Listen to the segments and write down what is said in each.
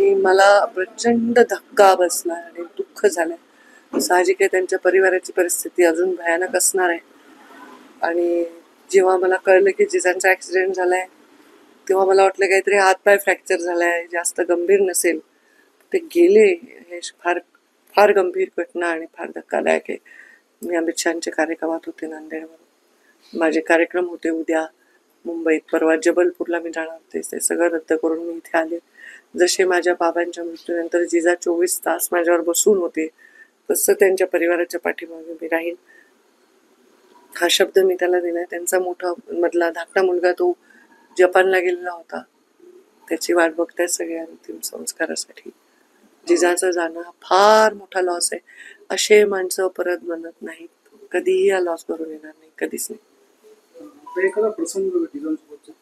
आणि मला प्रचंड धक्का बसला आणि दुःख झालं. साहजिक आहे, त्यांच्या परिवाराची परिस्थिती अजून भयानक असणार आहे. आणि जेव्हा मला कळलं की जिजांचा ॲक्सिडेंट झालाय, तेव्हा मला वाटलं काहीतरी हातपाय फ्रॅक्चर झालाय, जास्त गंभीर नसेल. ते गेले. हे फार फार गंभीर घटना आणि फार धक्कादायक आहे. मी अमित शहांच्या कार्यक्रमात होते नांदेडमध्ये. माझे कार्यक्रम होते उद्या मुंबईत, परवा जबलपूरला मी जाणार होते. ते सगळं रद्द करून मी इथे आले. जसे माझ्या बाबांच्या मृत्यूनंतर जिजा 24 तास माझ्यावर बसून होते, तसं त्यांच्या परिवाराच्या पाठीमागे मी राहीन, हा शब्द मी त्याला दिलाय. त्यांचा मोठा मधला धाकटा मुलगा तो जपानला गेलेला होता. त्याची वाट बघताय सगळे अंतिम संस्कारासाठी. जिजाचं जाणं हा फार मोठा लॉस आहे. असे माणसं परत बनत नाहीत. कधीही हा लॉस भरून येणार नाही, कधीच नाही. एखादा प्रसंग जिजांसोबतचा?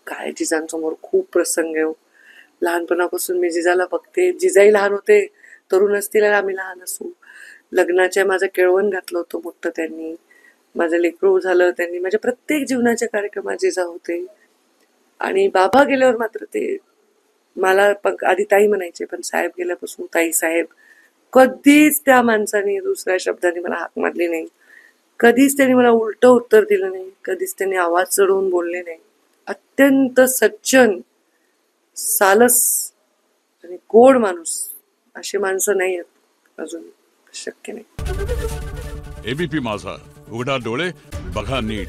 काय जिजांसमोर खूप प्रसंग आहे. लहानपणापासून मी जिजाला बघते. जिजाई लहान होते, तरुण असतील, आम्ही लहान असू. लग्नाच्या माझं केळवण घातलं होतं मोठं त्यांनी. माझं लेकरू झालं त्यांनी. माझ्या प्रत्येक जीवनाच्या कार्यक्रमात जिजा होते. आणि बाबा गेल्यावर मात्र ते मला आधी ताई म्हणायचे, पण साहेब गेल्यापासून ताई साहेब. कधीच त्या माणसाने दुसऱ्या शब्दाने मला हाक मारली नाही. कधीच त्यांनी मला उलटं उत्तर दिलं नाही. कधीच त्यांनी आवाज चढवून बोलले नाही. अत्यंत सज्जन, सालस आणि गोड माणूस. अशी माणसं नाही आहेत अजून, शक्य नाही. एबीपी माझा, उघडा डोळे बघा नीट.